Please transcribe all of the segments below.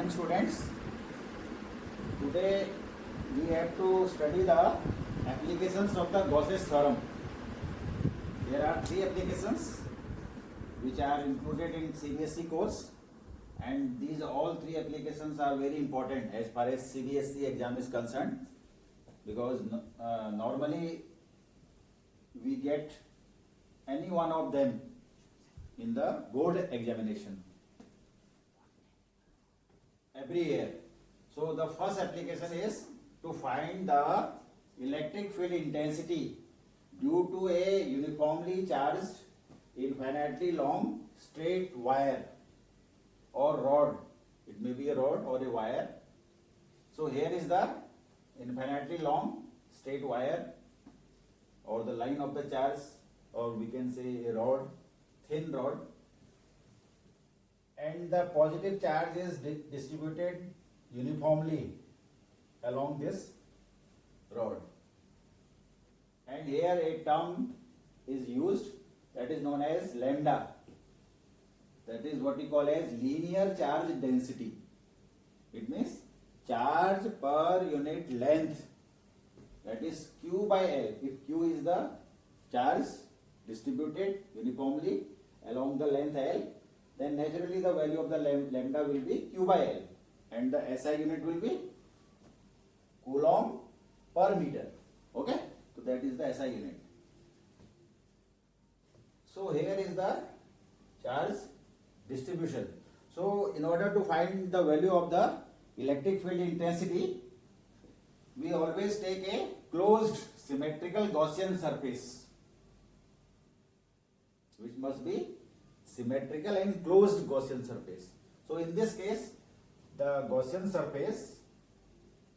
morning, students. Today we have to study the applications of the Gauss's theorem. There are three applications which are included in CBSE course, and these all three applications are very important as far as CBSE exam is concerned, because normally we get any one of them in the board examination every year. So the first application is to find the electric field intensity due to a uniformly charged infinitely long straight wire or rod. It may be a rod or a wire. So here is the infinitely long straight wire or the line of the charge, or we can say a rod, thin rod, and the positive charge is distributed uniformly along this rod. And here a term is used that is known as lambda. That is what we call as linear charge density. It means charge per unit length, that is Q by L. If Q is the charge distributed uniformly along the length L, then naturally the value of the lambda will be Q by L, and the SI unit will be Coulomb per meter. Okay, so that is the SI unit. So here is the charge distribution. So in order to find the value of the electric field intensity, we always take a closed symmetrical Gaussian surface, which must be symmetrical and closed Gaussian surface. So in this case, the Gaussian surface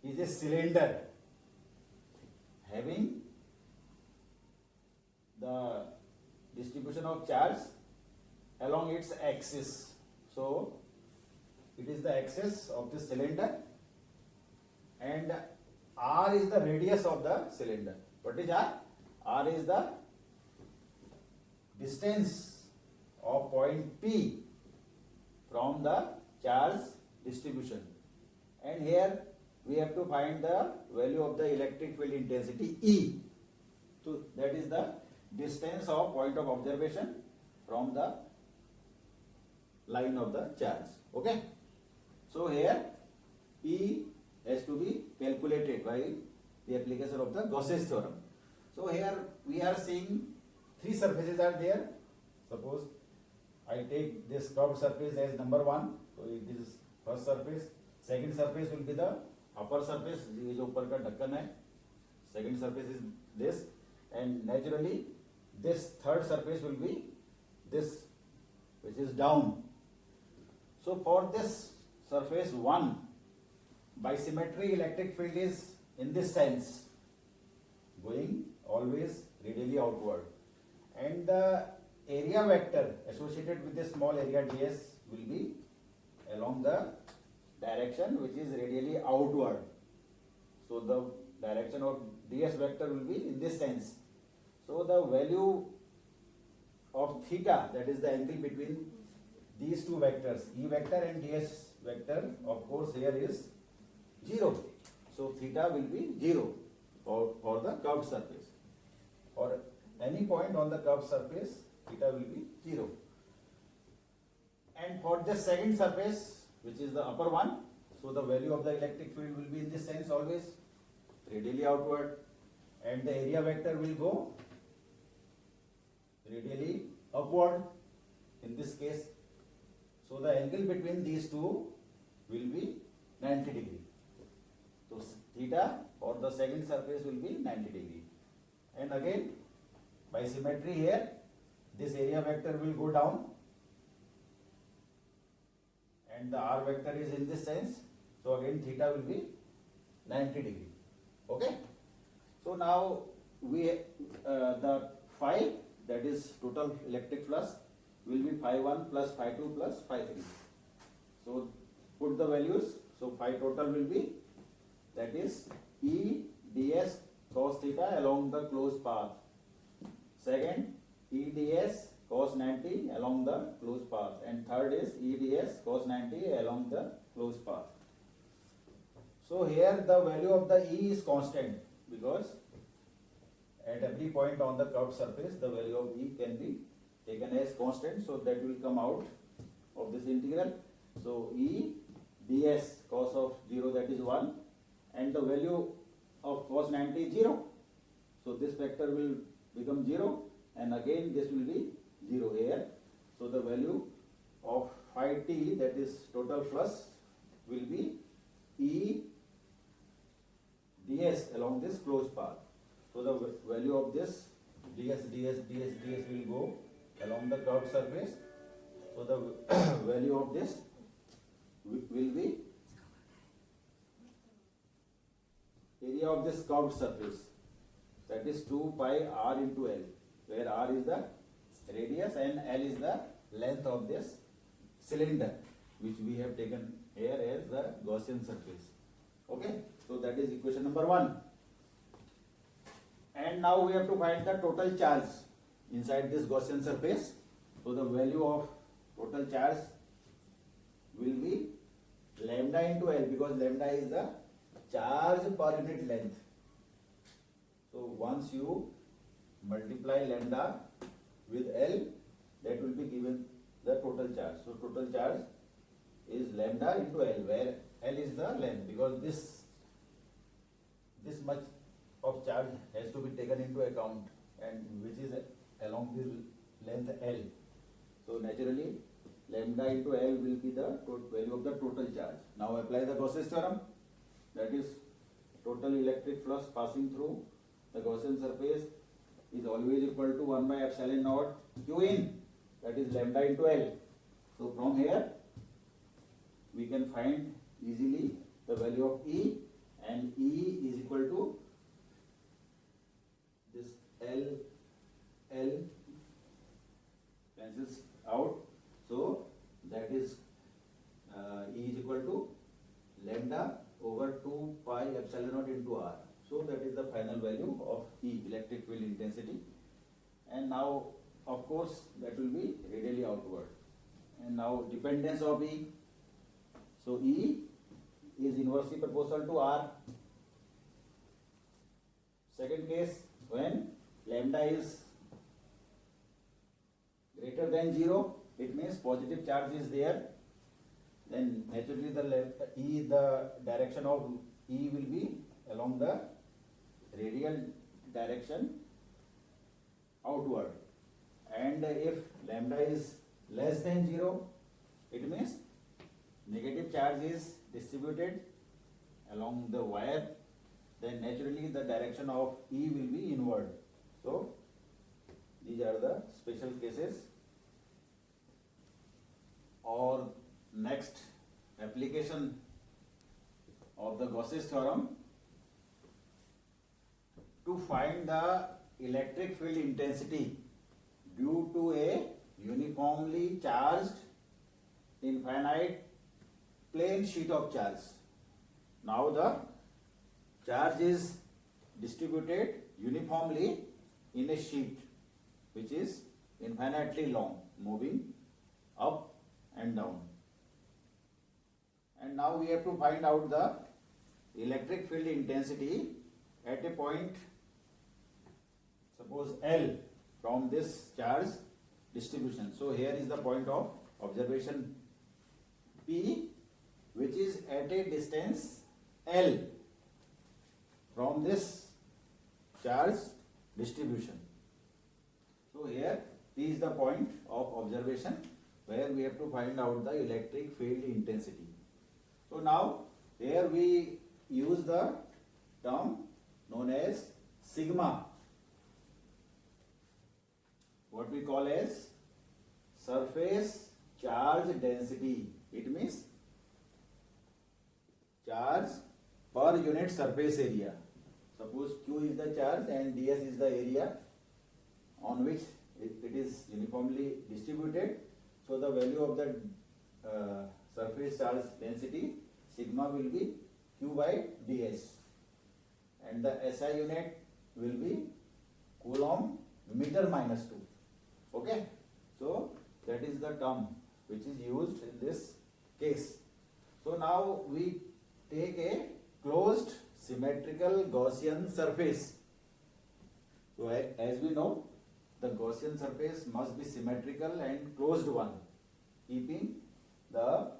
is a cylinder having the distribution of charge along its axis. So it is the axis of the cylinder, and R is the radius of the cylinder. What is R? R is the distance of point P from the charge distribution, and here we have to find the value of the electric field intensity E. So that is the distance of point of observation from the line of the charge. Okay, so here E has to be calculated by the application of the Gauss's theorem. So here we are seeing three surfaces are there. Suppose I take this curved surface as number 1, so this is first surface. Second surface will be the upper surface, ये जो ऊपर का ढक्कन है. Second surface is this, and naturally this third surface will be this, which is down. So for this surface 1, by symmetry electric field is in this sense, going always radially outward, and the area vector associated with this small area ds will be along the direction which is radially outward. So the direction of ds vector will be in this sense. So the value of theta, that is the angle between these two vectors, E vector and ds vector, of course here is 0. So theta will be 0 for the curved surface, or any point on the curved surface theta will be 0. And for the second surface, which is the upper one, so the value of the electric field will be in this sense always radially outward, and the area vector will go radially upward in this case. So the angle between these two will be 90 degree. So theta for the second surface will be 90 degree. And again, by symmetry here, this area vector will go down, and the r vector is in this sense. So again theta will be 90 degree. Okay. So now we the phi, that is total electric flux, will be phi 1 plus phi 2 plus phi 3. So put the values. So phi total will be, that is E ds cos theta along the closed path. Second, E ds cos 90 along the closed path, and third is E ds cos 90 along the closed path. So here the value of the E is constant because at every point on the curved surface the value of E can be taken as constant, so that will come out of this integral. So E ds cos of 0, that is 1, and the value of cos 90 is 0. So this factor will become 0, and again this will be 0 here. So the value of phi t, that is total flux, will be E ds along this closed path. So the value of this ds will go along the curved surface. So the value of this will be area of this curved surface, that is 2 pi r into L, where r is the radius and L is the length of this cylinder, which we have taken here as the Gaussian surface. Okay, so that is equation number 1. And now we have to find the total charge inside this Gaussian surface. So the value of total charge will be lambda into L, because lambda is the charge per unit length. So once you multiply lambda with L, that will be given the total charge. So total charge is lambda into L, where L is the length, because this much of charge has to be taken into account, and which is along this length L. So naturally lambda into L will be the value of the total charge. Now apply the Gauss's theorem, that is total electric flux passing through the Gaussian surface is always equal to 1 by epsilon naught q in, that is lambda into L. So from here we can find easily the value of E, and E is equal to this L cancels out, so that is E is equal to lambda over 2 pi epsilon naught into R. So that is the final value of E, electric field intensity. And now of course that will be radially outward. And now dependence of E. So E is inversely proportional to R. Second case, when lambda is greater than 0, it means positive charge is there, then naturally the direction of E will be along the radial direction outward. And if lambda is less than 0, it means negative charge is distributed along the wire, then naturally the direction of E will be inward. So these are the special cases. Or next application of the Gauss's theorem, to find the electric field intensity due to a uniformly charged infinite plane sheet of charge. Now the charge is distributed uniformly in a sheet which is infinitely long, moving up and down. And now we have to find out the electric field intensity at a point, suppose L, from this charge distribution. So here is the point of observation P, which is at a distance L from this charge distribution. So here P is the point of observation where we have to find out the electric field intensity. So now here we use the term known as sigma, what we call as surface charge density. It means charge per unit surface area. Suppose Q is the charge and ds is the area on which it is uniformly distributed. So the value of the surface charge density sigma will be Q by ds, and the SI unit will be coulomb meter minus 2. Okay, So that is the term which is used in this case. So now we take a closed symmetrical Gaussian surface. So as we know, the Gaussian surface must be symmetrical and closed one, keeping the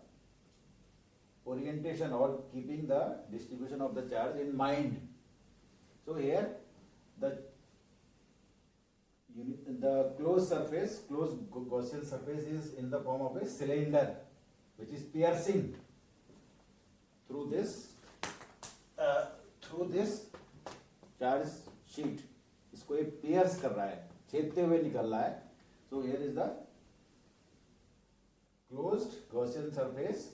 orientation or keeping the distribution of the charge in mind. So here the closed surface, closed Gaussian surface is in the form of a cylinder which is piercing through this charge sheet. इसको ये pierce कर रहा है, छेदते हुए निकल रहा है. So here is the closed Gaussian surface.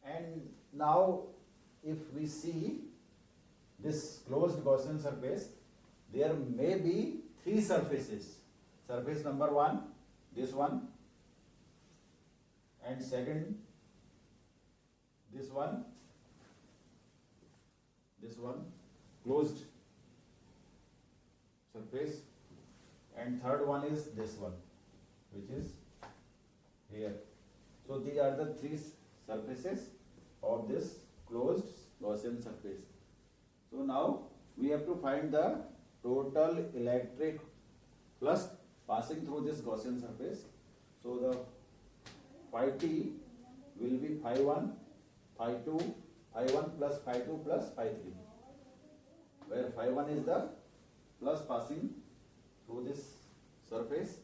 And now if we see this closed Gaussian surface, there may be three surfaces. Surface number one, this one, and second, this one, closed surface, and third one is this one, which is here. So these are the three surfaces of this closed Gaussian surface. So now we have to find the total electric flux passing through this Gaussian surface. So the phi t will be phi 1, phi 2, phi 1 plus phi 2 plus phi 3, where phi 1 is the flux passing through this surface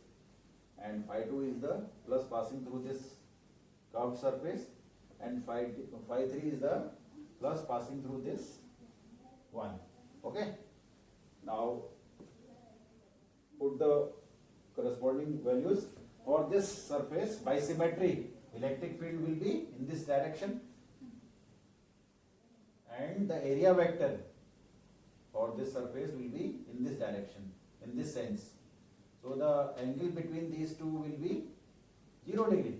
and phi 2 is the flux passing through this curved surface, and phi 3 is the flux passing through this one. Okay. Now put the corresponding values for this surface by symmetry. Electric field will be in this direction, and the area vector for this surface will be in this direction, in this sense. So the angle between these two will be 0 degree.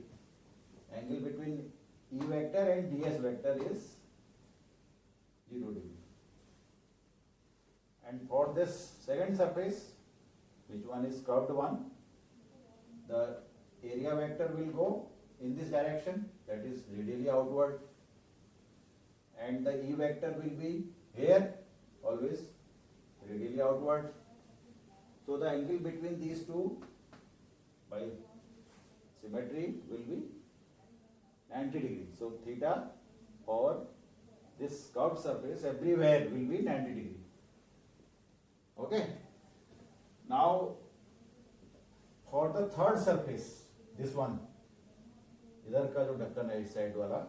Angle between E vector and ds vector is 0 degree. And for this second surface, which one is curved one, the area vector will go in this direction, that is radially outward, and the E vector will be here, always radially outward. So the angle between these two by symmetry will be 90 degrees. So theta for this curved surface everywhere will be 90 degrees. Okay. Now for the third surface, this one, इधर का जो ढक्कन है इस side वाला,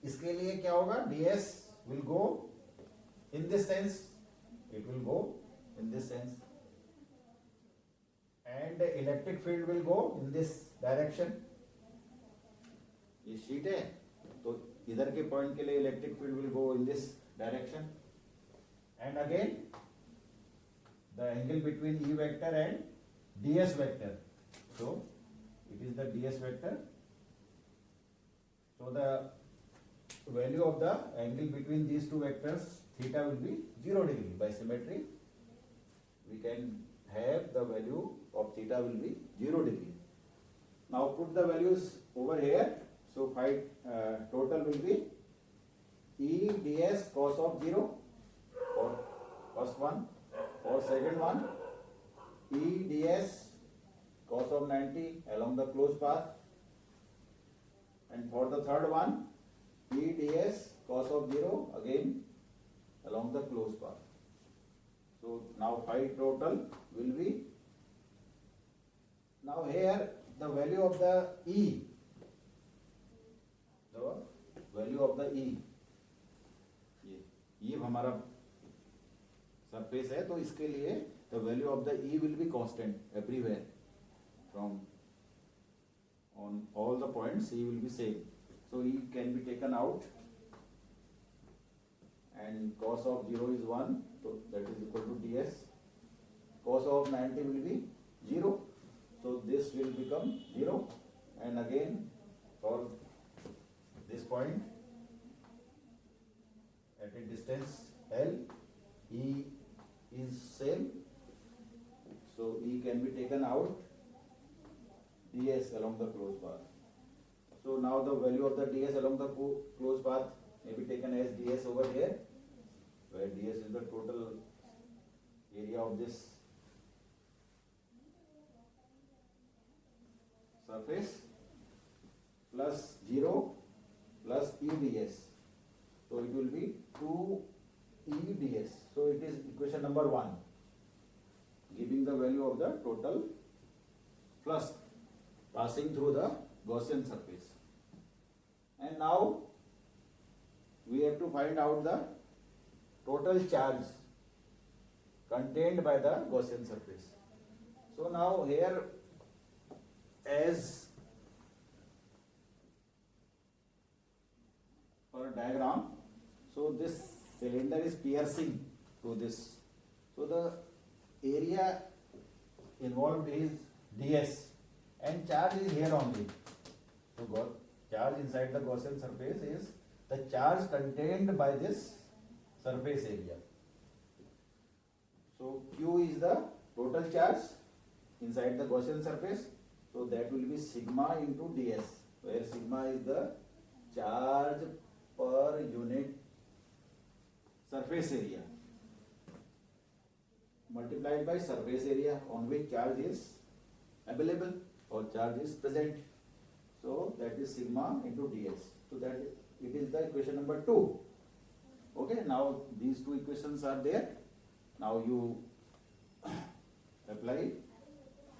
इसके लिए क्या होगा? ds will go in this sense, it will go in this sense, and electric field will go in this direction. ये शीट है तो इधर के पॉइंट के लिए electric field will go in this direction, and again the angle between E vector and ds vector. So it is the ds vector. So the value of the angle between these two vectors, theta, will be 0 degree. By symmetry, we can have the value of theta will be 0 degree. Now put the values over here. So phi total will be E ds cos of 0 for first one, for second one E ds cos of 90 along the closed path, and for the third one E ds cos of 0 again along the closed path. So now phi total will be, now here the value of the E, value of the E, ये हमारा surface है तो इसके लिए the value of the E will be constant everywhere, from on all the points E will be same. So E can be taken out, and cos of 0 is 1, so that is equal to ds. Cos of 90 will be 0, so this will become 0, and again for this point at a distance L, E is same, so E can be taken out, ds along the closed path. So now the value of the ds along the closed path may be taken as ds over here, where ds is the total area of this surface plus 0 plus e ds. So it will be 2 e ds. So it is equation number 1, giving the value of the total flux passing through the Gaussian surface. And now we have to find out the total charge contained by the Gaussian surface. So now here, as per diagram, so this cylinder is piercing to this. So the area involved is ds and charge is here only. So charge inside the Gaussian surface is the charge contained by this surface area. So Q is the total charge inside the Gaussian surface. So that will be sigma into ds, where sigma is the charge per unit surface area multiplied by surface area on which charge is available or charge is present. So that is sigma into ds. So that it is the equation number 2. Okay, now these two equations are there. Now you apply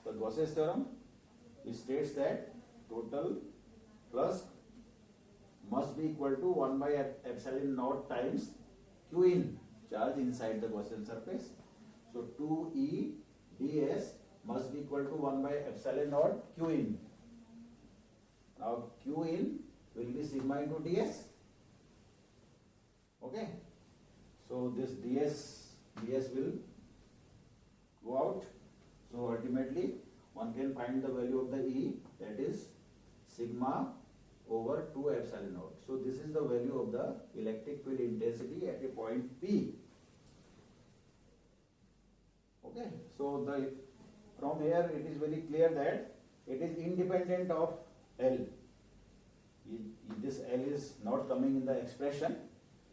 the Gauss's theorem, which states that total flux must be equal to 1 by epsilon naught times q in, charge inside the Gaussian surface. So 2e ds must be equal to 1 by epsilon naught q in. Now q in will be sigma into ds. Okay. So this ds will go out. So ultimately one can find the value of the E, that is sigma over 2 epsilon naught. So this is the value of the electric field intensity at a point P. Okay. So from here it is very clear that it is independent of L. This L is not coming in the expression.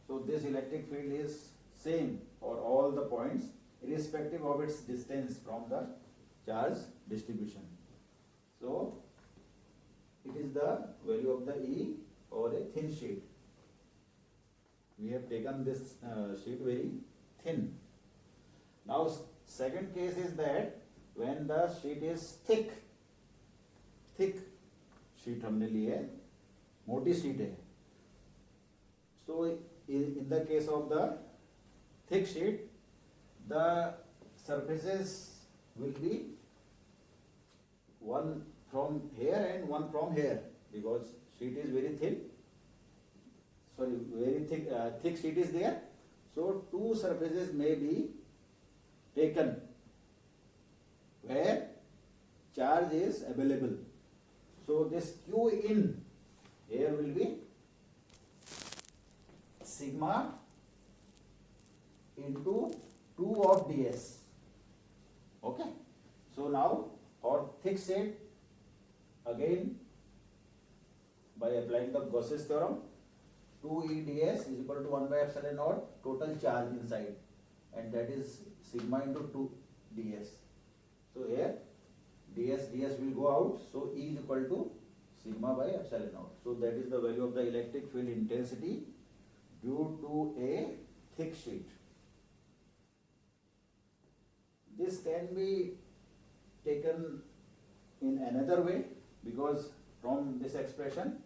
So this electric field is same for all the points, irrespective of its distance from the charge distribution. So it is the value of the E over a thin sheet. We have taken this sheet very thin. Now second case is that when the sheet is thick sheet हमने ली है, मोटी sheet है. So in the case of the thick sheet, the surfaces will be one from here and one from here, because sheet is very thin. Sorry, very thick sheet is there. So two surfaces may be taken where charge is available. So this Q in here will be sigma into 2 of ds. Okay. So now for thick sheet, again by applying the Gauss's theorem, 2 e ds is equal to 1 by epsilon naught total charge inside, and that is sigma into 2 ds. So here ds will go out, so E is equal to sigma by epsilon naught. So that is the value of the electric field intensity due to a thick sheet. This can be taken in another way, because from this expression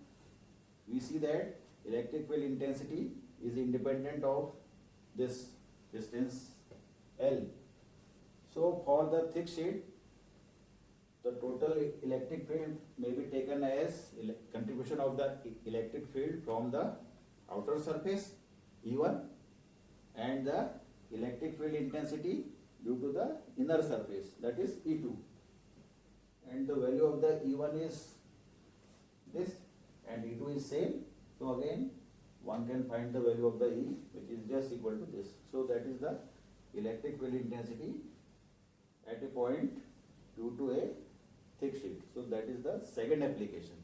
we see that electric field intensity is independent of this distance L. So for the thick sheet, the total electric field may be taken as contribution of the electric field from the outer surface E1 and the electric field intensity due to the inner surface, that is E2. And the value of the E1 is this and E2 is same. So again one can find the value of the E, which is just equal to this. So that is the electric field intensity at a point due to a thick sheet. So that is the second application.